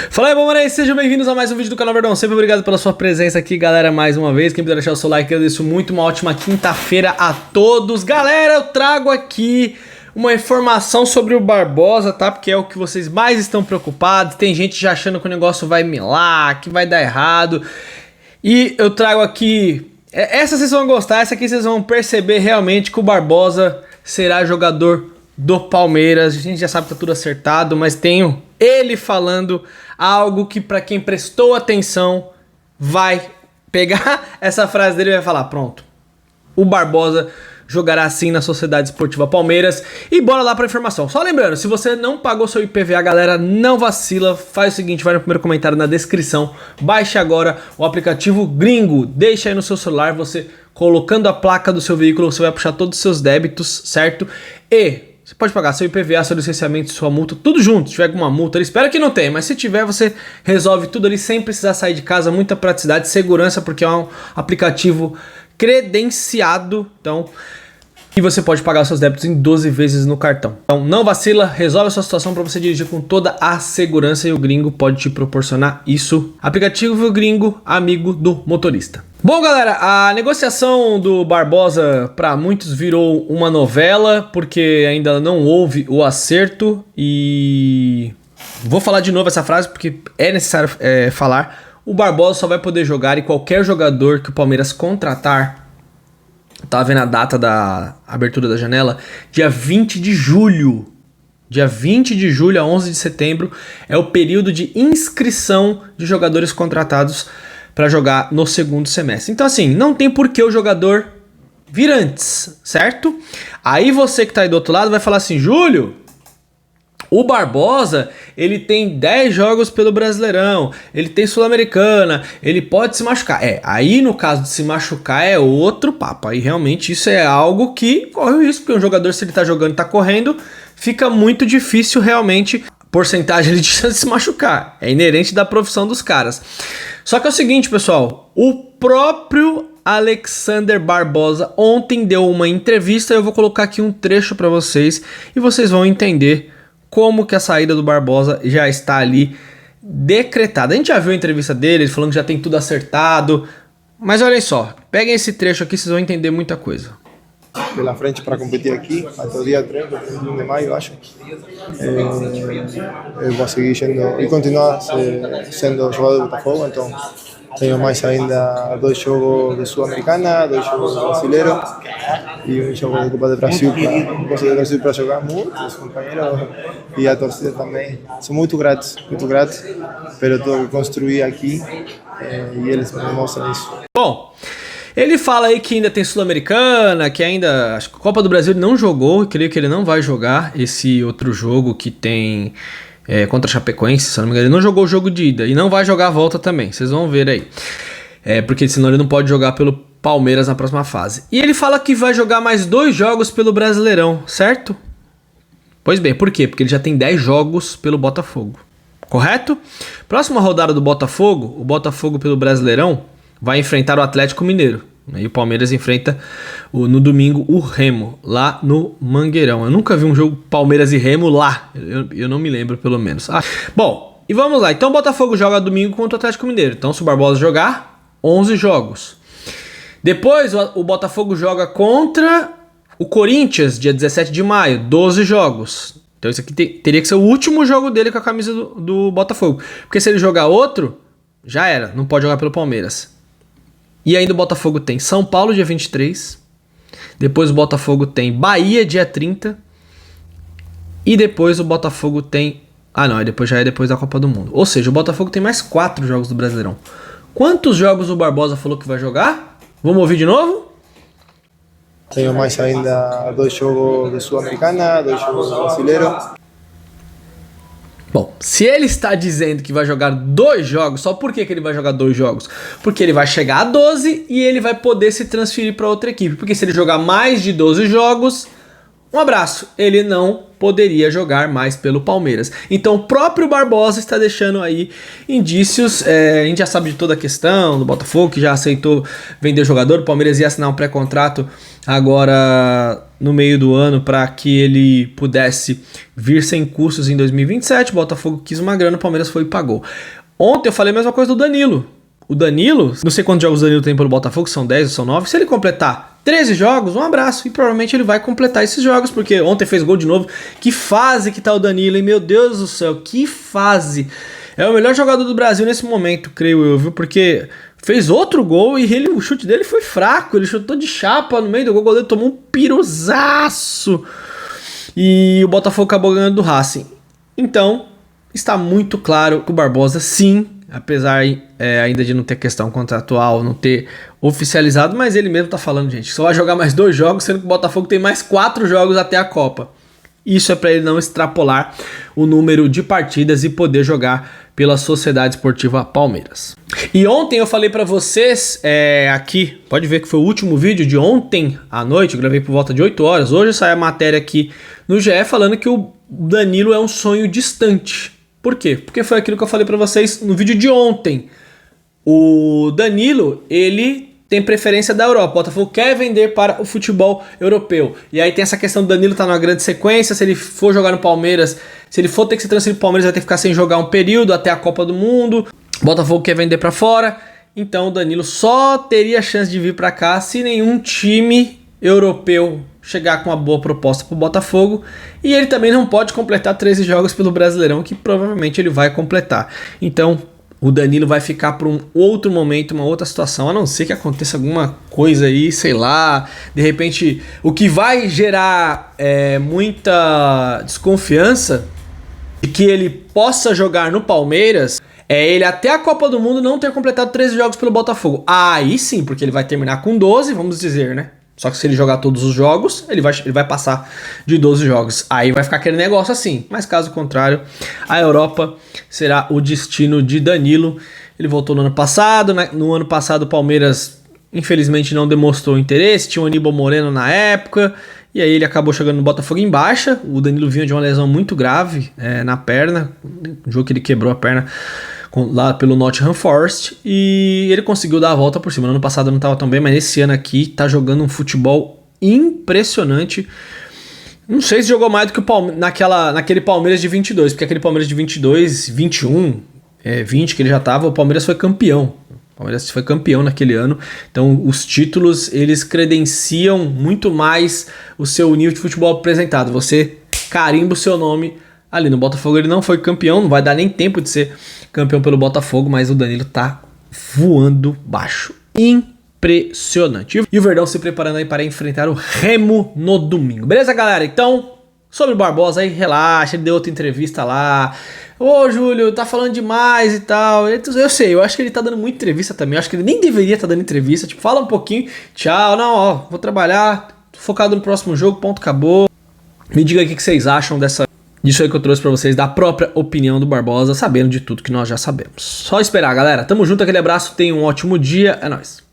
Fala aí, bombarense, sejam bem-vindos a mais um vídeo do canal Verdão. Sempre obrigado pela sua presença aqui, galera, mais uma vez. Quem puder deixar o seu like, eu agradeço muito. Uma ótima quinta-feira a todos. Galera, eu trago aqui uma informação sobre o Barbosa, tá? Porque é o que vocês mais estão preocupados. Tem gente já achando que o negócio vai milar, que vai dar errado. E eu trago aqui... Essa vocês vão gostar, essa aqui vocês vão perceber realmente que o Barbosa será jogador do Palmeiras. A gente já sabe que tá tudo acertado, mas tenho ele falando algo que pra quem prestou atenção vai pegar essa frase dele e vai falar: pronto, o Barbosa jogará assim na Sociedade Esportiva Palmeiras. E bora lá pra informação. Só lembrando, se você não pagou seu IPVA, galera, não vacila. Faz o seguinte, vai no primeiro comentário na descrição. Baixe agora o aplicativo Gringo. Deixa aí no seu celular, você colocando a placa do seu veículo, você vai puxar todos os seus débitos, certo? E você pode pagar seu IPVA, seu licenciamento, sua multa, tudo junto. Se tiver alguma multa, espero que não tenha, mas se tiver, você resolve tudo ali sem precisar sair de casa. Muita praticidade, segurança, porque é um aplicativo credenciado, então, e você pode pagar seus débitos em 12 vezes no cartão. Então não vacila, resolve a sua situação para você dirigir com toda a segurança, e o Gringo pode te proporcionar isso. Aplicativo Gringo, amigo do motorista. Bom, galera, a negociação do Barbosa para muitos virou uma novela, porque ainda não houve o acerto, e vou falar de novo essa frase porque é necessário falar. O Barbosa só vai poder jogar, e qualquer jogador que o Palmeiras contratar, tá vendo a data da abertura da janela? Dia 20 de julho. Dia 20 de julho a 11 de setembro é o período de inscrição de jogadores contratados para jogar no segundo semestre. Então assim, não tem por que o jogador vir antes, certo? Aí você que tá aí do outro lado vai falar assim: Júlio, o Barbosa, ele tem 10 jogos pelo Brasileirão, ele tem Sul-Americana, ele pode se machucar. Aí no caso de se machucar é outro papo. Aí realmente isso é algo que corre o risco, porque um jogador, se ele tá jogando e tá correndo, fica muito difícil realmente a porcentagem de chance de se machucar. É inerente da profissão dos caras. Só que é o seguinte, pessoal, o próprio Alexander Barbosa ontem deu uma entrevista, eu vou colocar aqui um trecho para vocês e vocês vão entender como que a saída do Barbosa já está ali decretada. A gente já viu a entrevista dele, ele falando que já tem tudo acertado, mas olhem só, peguem esse trecho aqui, vocês vão entender muita coisa. Pela frente para competir aqui, até o dia 30 de maio, acho. Eu vou seguir sendo e continuar sendo jogador do Botafogo, então tenho mais ainda 2 jogos de Sul-Americana, 2 jogos de Brasileiro e um jogo de Copa do Brasil para jogar. Muitos companheiros e a torcida também são muito gratos pelo tudo que construí aqui, e eles me mostram isso. Bom, ele fala aí que ainda tem Sul-Americana, que ainda, acho que a Copa do Brasil ele não jogou, eu creio que ele não vai jogar esse outro jogo que tem contra a Chapecoense, se não me engano. Ele não jogou o jogo de ida e não vai jogar a volta também, vocês vão ver aí. Porque senão ele não pode jogar pelo Palmeiras na próxima fase. E ele fala que vai jogar mais 2 jogos pelo Brasileirão, certo? Pois bem, por quê? Porque ele já tem 10 jogos pelo Botafogo, correto? Próxima rodada do Botafogo, o Botafogo pelo Brasileirão vai enfrentar o Atlético Mineiro. E o Palmeiras enfrenta no domingo o Remo, lá no Mangueirão. Eu nunca vi um jogo Palmeiras e Remo lá. Eu não me lembro, pelo menos. Bom, e vamos lá. Então o Botafogo joga domingo contra o Atlético Mineiro. Então se o Barbosa jogar, 11 jogos. Depois o Botafogo joga contra o Corinthians, dia 17 de maio, 12 jogos. Então isso aqui teria que ser o último jogo dele com a camisa do Botafogo. Porque se ele jogar outro, já era. Não pode jogar pelo Palmeiras. E ainda o Botafogo tem São Paulo dia 23, depois o Botafogo tem Bahia dia 30, e depois o Botafogo tem... depois já é depois da Copa do Mundo. Ou seja, o Botafogo tem mais 4 jogos do Brasileirão. Quantos jogos o Barbosa falou que vai jogar? Vamos ouvir de novo? Tenho mais ainda 2 jogos de Sul-Americana, 2 jogos de Brasileiro. Bom, se ele está dizendo que vai jogar 2 jogos, só por que ele vai jogar 2 jogos? Porque ele vai chegar a 12 e ele vai poder se transferir para outra equipe. Porque se ele jogar mais de 12 jogos, um abraço, ele não poderia jogar mais pelo Palmeiras. Então o próprio Barbosa está deixando aí indícios. A gente já sabe de toda a questão do Botafogo, que já aceitou vender jogador. O Palmeiras ia assinar um pré-contrato agora no meio do ano para que ele pudesse vir sem custos em 2027. O Botafogo quis uma grana, o Palmeiras foi e pagou. Ontem eu falei a mesma coisa do Danilo. O Danilo, não sei quantos jogos o Danilo tem pelo Botafogo, são 10 ou são 9. Se ele completar 13 jogos, um abraço. E provavelmente ele vai completar esses jogos, porque ontem fez gol de novo. Que fase que tá o Danilo, hein? Meu Deus do céu, que fase. É o melhor jogador do Brasil nesse momento, creio eu, viu? Porque fez outro gol e o chute dele foi fraco. Ele chutou de chapa no meio do gol, o goleiro tomou um piruzaço. E o Botafogo acabou ganhando do Racing. Então, está muito claro que o Barbosa, sim, apesar ainda de não ter questão contratual, não ter oficializado, mas ele mesmo tá falando, gente, só vai jogar mais 2 jogos, sendo que o Botafogo tem mais 4 jogos até a Copa. Isso é para ele não extrapolar o número de partidas e poder jogar pela Sociedade Esportiva Palmeiras. E ontem eu falei para vocês, aqui, pode ver que foi o último vídeo de ontem à noite, eu gravei por volta de 8 horas, hoje sai a matéria aqui no GE falando que o Danilo é um sonho distante. Por quê? Porque foi aquilo que eu falei pra vocês no vídeo de ontem. O Danilo, ele tem preferência da Europa. O Botafogo quer vender para o futebol europeu. E aí tem essa questão do Danilo estar numa grande sequência. Se ele for jogar no Palmeiras, se ele for ter que se transferir pro Palmeiras, vai ter que ficar sem jogar um período até a Copa do Mundo. O Botafogo quer vender para fora. Então o Danilo só teria chance de vir para cá se nenhum time europeu chegar com uma boa proposta pro Botafogo, e ele também não pode completar 13 jogos pelo Brasileirão, que provavelmente ele vai completar. Então o Danilo vai ficar para um outro momento, uma outra situação, a não ser que aconteça alguma coisa aí, sei lá, de repente o que vai gerar muita desconfiança de que ele possa jogar no Palmeiras é ele até a Copa do Mundo não ter completado 13 jogos pelo Botafogo. Aí sim, porque ele vai terminar com 12, vamos dizer, né? Só que se ele jogar todos os jogos, ele vai passar de 12 jogos. Aí vai ficar aquele negócio assim. Mas caso contrário, a Europa será o destino de Danilo. Ele voltou no ano passado. No ano passado o Palmeiras, infelizmente, não demonstrou interesse. Tinha o Aníbal Moreno na época. E aí ele acabou chegando no Botafogo em baixa. O Danilo vinha de uma lesão muito grave na perna. Um jogo que ele quebrou a perna lá pelo Nottingham Forest, e ele conseguiu dar a volta por cima. No ano passado não estava tão bem, mas esse ano aqui tá jogando um futebol impressionante. Não sei se jogou mais do que naquele Palmeiras de 22, porque aquele Palmeiras de 22, 21, 20 que ele já tava, o Palmeiras foi campeão. O Palmeiras foi campeão naquele ano, então os títulos eles credenciam muito mais o seu nível de futebol apresentado. Você carimba o seu nome ali. No Botafogo ele não foi campeão, não vai dar nem tempo de ser campeão pelo Botafogo, mas o Danilo tá voando baixo. Impressionante. E o Verdão se preparando aí para enfrentar o Remo no domingo. Beleza, galera? Então, sobre o Barbosa aí, relaxa, ele deu outra entrevista lá. Ô, Júlio, tá falando demais e tal. Eu sei, eu acho que ele tá dando muita entrevista também. Eu acho que ele nem deveria estar dando entrevista. Tipo, fala um pouquinho, tchau, não, ó, vou trabalhar, tô focado no próximo jogo, ponto, acabou. Me diga aí o que vocês acham disso aí que eu trouxe pra vocês, da própria opinião do Barbosa, sabendo de tudo que nós já sabemos. Só esperar, galera. Tamo junto, aquele abraço, tenham um ótimo dia, é nóis.